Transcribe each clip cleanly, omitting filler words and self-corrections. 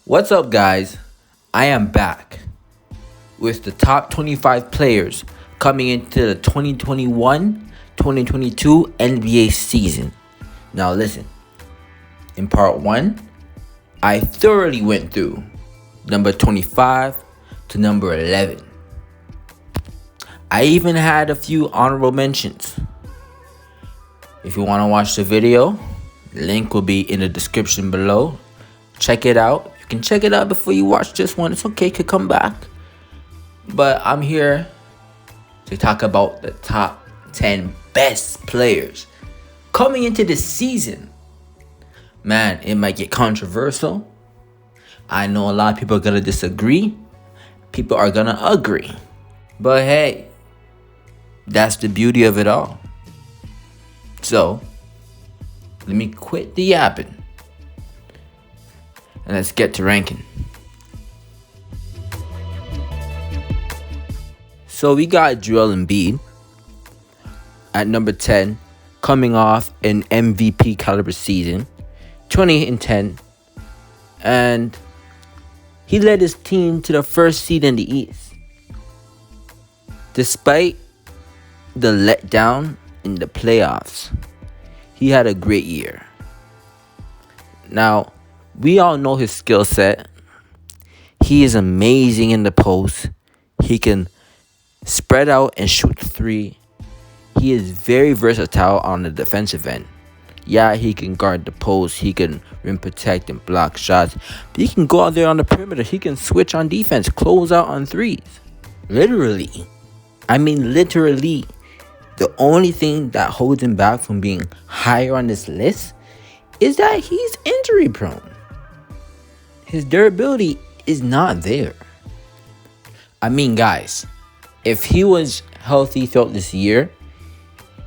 What's up, guys? I am back with the top 25 players coming into the 2021-2022 NBA season. Now, listen, in part 1, I thoroughly went through number 25 to number 11. I even had a few honorable mentions. If you want to watch the video, link will be in the description below. Check it out. You can check it out before you watch this one. It's okay, you could come back. But I'm here to talk about the top 10 best players coming into this season. Man, it might get controversial. I know a lot of people are going to disagree. People are going to agree. But hey, that's the beauty of it all. So, let me quit the yapping. And let's get to ranking. So we got Joel Embiid at number 10, coming off an MVP caliber season, 28-10, and he led his team to the first seed in the East. Despite the letdown in the playoffs, he had a great year. Now, we all know his skill set. He is amazing in the post. He can spread out and shoot three. He is very versatile on the defensive end. Yeah, he can guard the post. He can rim protect and block shots. But he can go out there on the perimeter. He can switch on defense, close out on threes. Literally. Literally. The only thing that holds him back from being higher on this list is that he's injury prone. His durability is not there. Guys, if he was healthy throughout this year,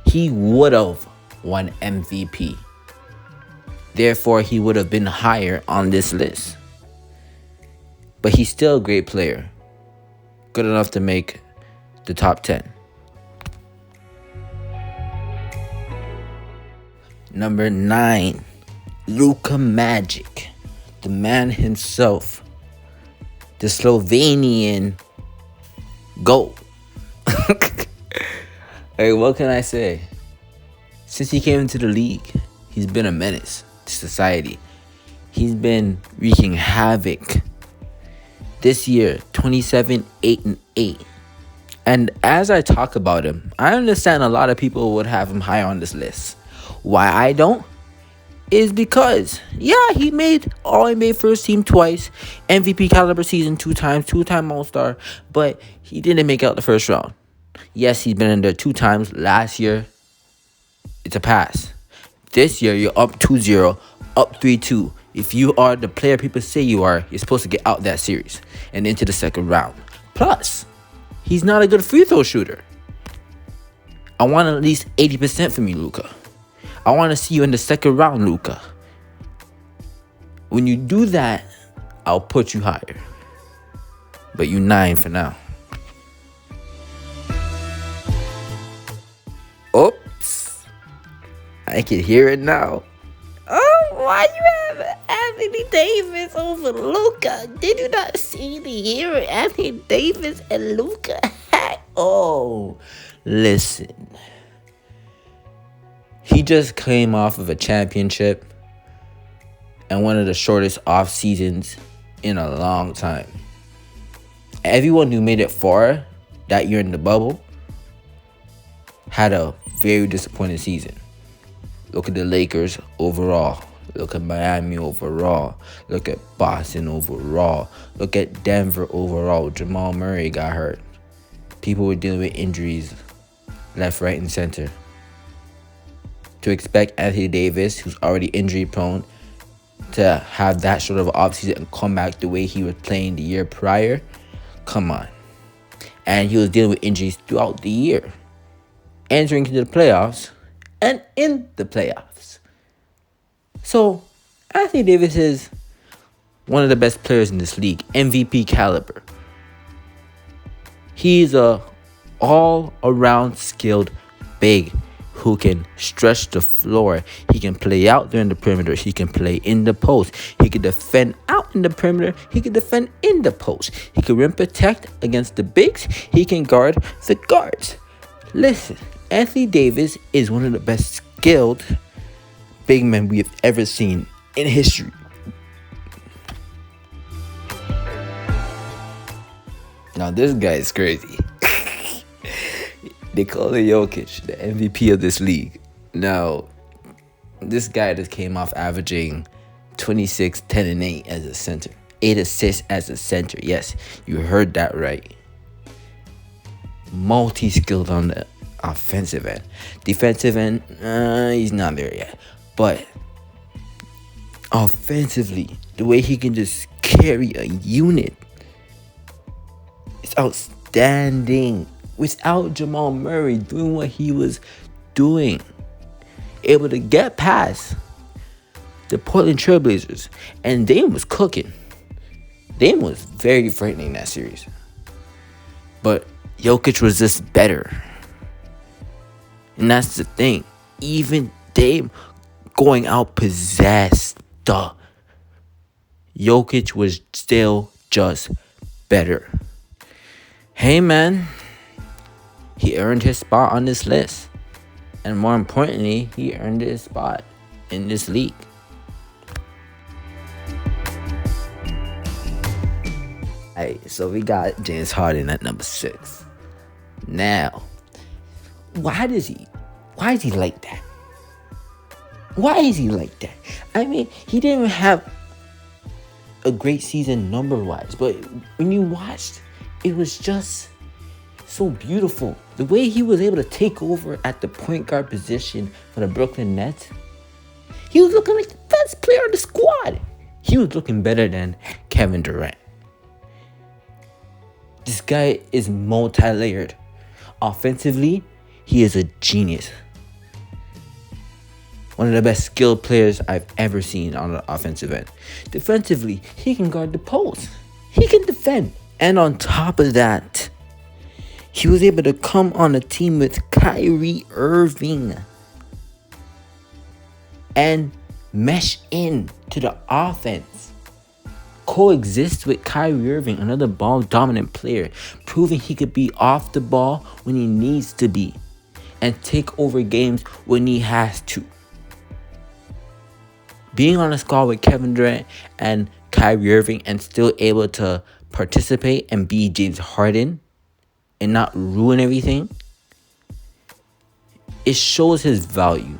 he would have won MVP. Therefore, he would have been higher on this list. But he's still a great player. Good enough to make the top 10. Number 9, Luka Magic. The man himself. The Slovenian GOAT. Hey, what can I say? Since he came into the league, he's been a menace to society. He's been wreaking havoc. This year, 27, 8, and 8. And as I talk about him, I understand a lot of people would have him high on this list. Why I don't? Is because, he made All-NBA first team twice, MVP caliber season 2 times, 2-time All-Star, but he didn't make out the first round. Yes, he's been in there 2 times. Last year, it's a pass. This year, you're up 2-0, up 3-2. If you are the player people say you are, you're supposed to get out that series and into the second round. Plus, he's not a good free throw shooter. I want at least 80% from you, Luka. I want to see you in the second round, Luka. When you do that, I'll put you higher. But you 9 for now. Oops. I can hear it now. Oh, why you have Anthony Davis over Luka? Did you not see the year Anthony Davis and Luka had? Oh, listen. He just came off of a championship and one of the shortest off seasons in a long time. Everyone who made it far that year in the bubble had a very disappointing season. Look at the Lakers overall. Look at Miami overall. Look at Boston overall. Look at Denver overall. Jamal Murray got hurt. People were dealing with injuries left, right, and center. To expect Anthony Davis, who's already injury prone, to have that sort of offseason and come back the way he was playing the year prior, come on. And he was dealing with injuries throughout the year, entering into the playoffs and in the playoffs. So, Anthony Davis is one of the best players in this league, MVP caliber. He's a all-around skilled big who can stretch the floor. He can play out there in the perimeter. He can play in the post. He can defend out in the perimeter. He can defend in the post. He can rim protect against the bigs. He can guard the guards. Listen, Anthony Davis is one of the best skilled big men we have ever seen in history. Now this guy is crazy. They call him Jokic, the MVP of this league. Now, this guy just came off averaging 26, 10, and 8 as a center. 8 assists as a center. Yes, you heard that right. Multi-skilled on the offensive end. Defensive end, he's not there yet. But offensively, the way he can just carry a unit, it's outstanding. Without Jamal Murray doing what he was doing, able to get past the Portland Trailblazers, and Dame was cooking. Dame was very frightening that series. But Jokic was just better. And that's the thing. Even Dame going out possessed, Jokic was still just better. Hey, man. He earned his spot on this list. And more importantly, he earned his spot in this league. Hey, so we got James Harden at number 6. Now, why is he like that? Why is he like that? I mean, he didn't have a great season number-wise, but when you watched, it was just so beautiful. The way he was able to take over at the point guard position for the Brooklyn Nets, he was looking like the best player on the squad. He was looking better than Kevin Durant. This guy is multi-layered. Offensively, he is a genius. One of the best skilled players I've ever seen on the offensive end. Defensively, he can guard the post. He can defend. And on top of that, he was able to come on a team with Kyrie Irving and mesh in to the offense. Coexist with Kyrie Irving, another ball-dominant player, proving he could be off the ball when he needs to be and take over games when he has to. Being on a squad with Kevin Durant and Kyrie Irving and still able to participate and be James Harden and not ruin everything, it shows his value.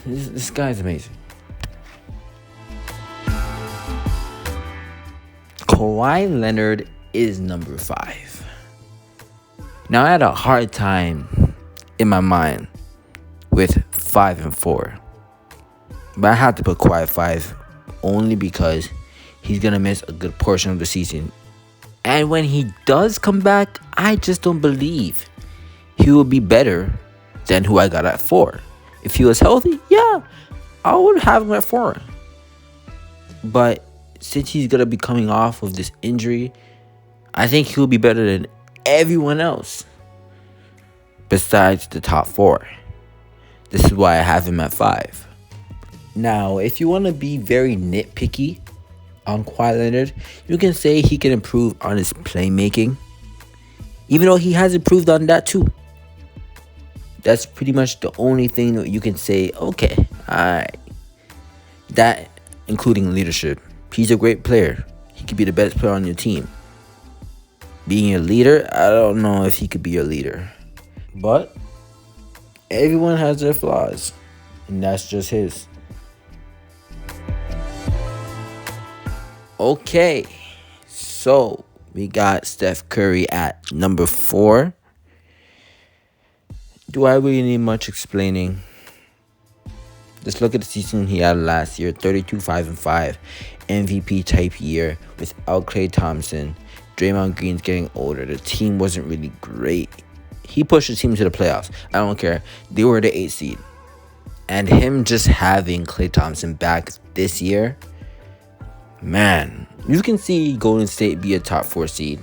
This guy's amazing. Kawhi Leonard is number 5. Now, I had a hard time in my mind with 5 and 4. But I had to put Kawhi 5 only because he's going to miss a good portion of the season. And when he does come back, I just don't believe he will be better than who I got at 4. If he was healthy, yeah, I would have him at 4. But since he's going to be coming off of this injury, I think he'll be better than everyone else besides the top 4. This is why I have him at 5. Now, if you want to be very nitpicky on Kawhi Leonard, you can say he can improve on his playmaking, even though he has improved on that too. That's pretty much the only thing that you can say, okay, alright. That, including leadership. He's a great player. He could be the best player on your team. Being your leader, I don't know if he could be your leader. But everyone has their flaws, and that's just his. Okay, so we got Steph Curry at number 4. Do I really need much explaining? Just look at the season he had last year. 32-5-5. MVP type year without Klay Thompson. Draymond Green's getting older. The team wasn't really great. He pushed the team to the playoffs. I don't care. They were the 8th seed. And him just having Klay Thompson back this year, man, you can see Golden State be a top 4 seed.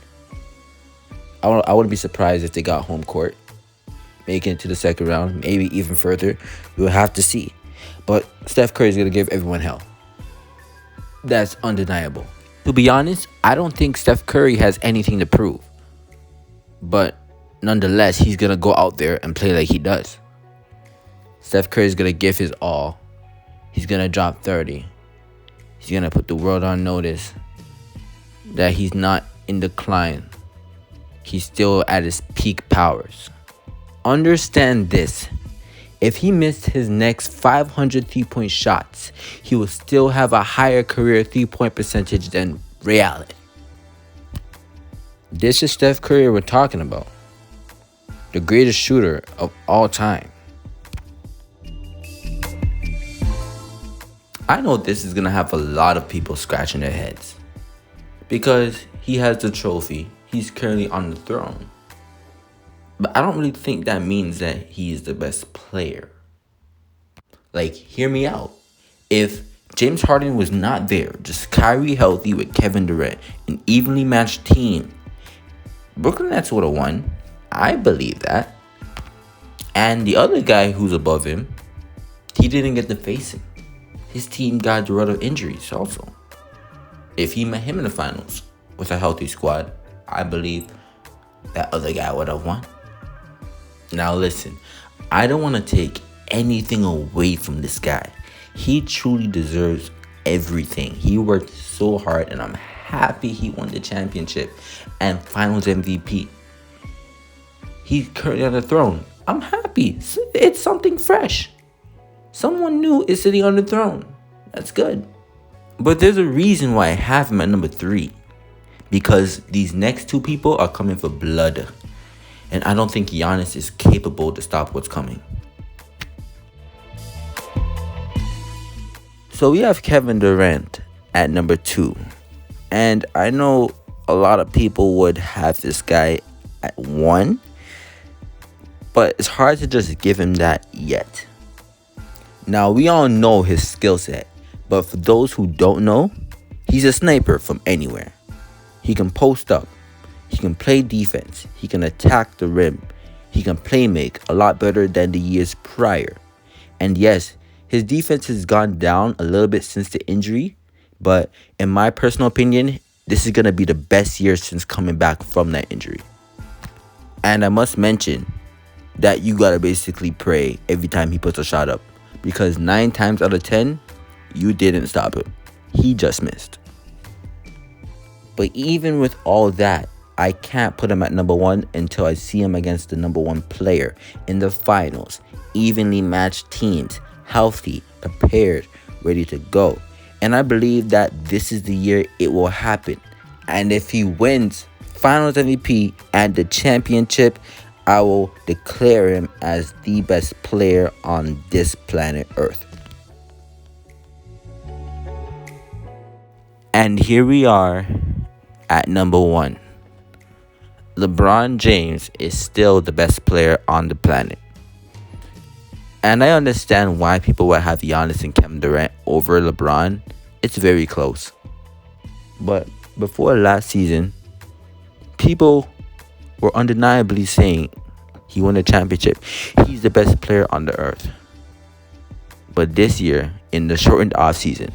I wouldn't be surprised if they got home court, making it to the second round, maybe even further. We'll have to see. But Steph Curry is going to give everyone hell. That's undeniable. To be honest, I don't think Steph Curry has anything to prove. But nonetheless, he's going to go out there and play like he does. Steph Curry is going to give his all. He's going to drop 30. He's going to put the world on notice that he's not in decline. He's still at his peak powers. Understand this. If he missed his next 500 3-point shots, he will still have a higher career 3-point percentage than Ray Allen. This is Steph Curry we're talking about. The greatest shooter of all time. I know this is going to have a lot of people scratching their heads. Because he has the trophy. He's currently on the throne. But I don't really think that means that he's the best player. Like, hear me out. If James Harden was not there, just Kyrie healthy with Kevin Durant, an evenly matched team, Brooklyn Nets would have won. I believe that. And the other guy who's above him, he didn't get to face him. His team got rid of injuries also. If he met him in the finals with a healthy squad, I believe that other guy would have won. Now listen, I don't want to take anything away from this guy. He truly deserves everything. He worked so hard, and I'm happy he won the championship and finals MVP. He's currently on the throne. I'm happy. It's something fresh. Someone new is sitting on the throne. That's good. But there's a reason why I have him at number 3. Because these next two people are coming for blood. And I don't think Giannis is capable to stop what's coming. So we have Kevin Durant at number 2. And I know a lot of people would have this guy at 1. But it's hard to just give him that yet. Now, we all know his skill set, but for those who don't know, he's a sniper from anywhere. He can post up, he can play defense, he can attack the rim, he can play make a lot better than the years prior. And yes, his defense has gone down a little bit since the injury, but in my personal opinion, this is going to be the best year since coming back from that injury. And I must mention that you got to basically pray every time he puts a shot up. Because 9 times out of 10, you didn't stop him. He just missed. But even with all that, I can't put him at number 1 until I see him against the number 1 player in the finals. Evenly matched teams, healthy, prepared, ready to go. And I believe that this is the year it will happen. And if he wins finals MVP and the championship, I will declare him as the best player on this planet Earth. And here we are at number 1. LeBron James is still the best player on the planet. And I understand why people would have Giannis and Kevin Durant over LeBron. It's very close. But before last season, people were undeniably saying he won a championship. He's the best player on the earth. But this year, in the shortened offseason,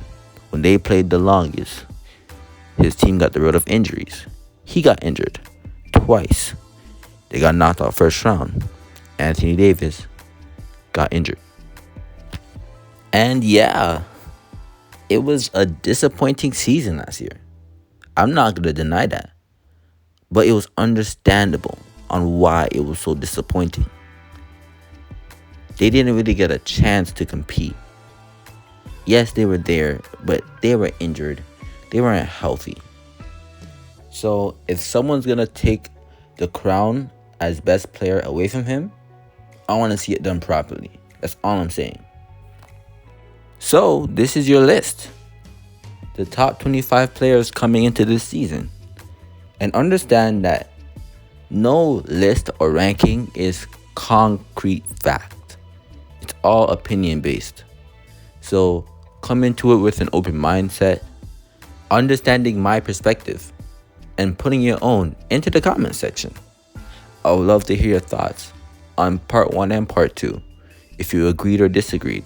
when they played the longest, his team got rid of injuries. He got injured twice. They got knocked out first round. Anthony Davis got injured. And yeah, it was a disappointing season last year. I'm not going to deny that. But it was understandable on why it was so disappointing. They didn't really get a chance to compete. Yes, they were there, but they were injured. They weren't healthy. So if someone's going to take the crown as best player away from him, I want to see it done properly. That's all I'm saying. So this is your list. The top 25 players coming into this season. And understand that no list or ranking is concrete fact. It's all opinion based. So come into it with an open mindset, understanding my perspective, and putting your own into the comment section. I would love to hear your thoughts on part 1 and part 2. If you agreed or disagreed,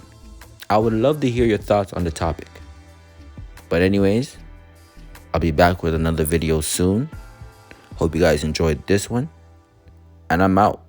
I would love to hear your thoughts on the topic. But anyways, I'll be back with another video soon. Hope you guys enjoyed this one. And I'm out.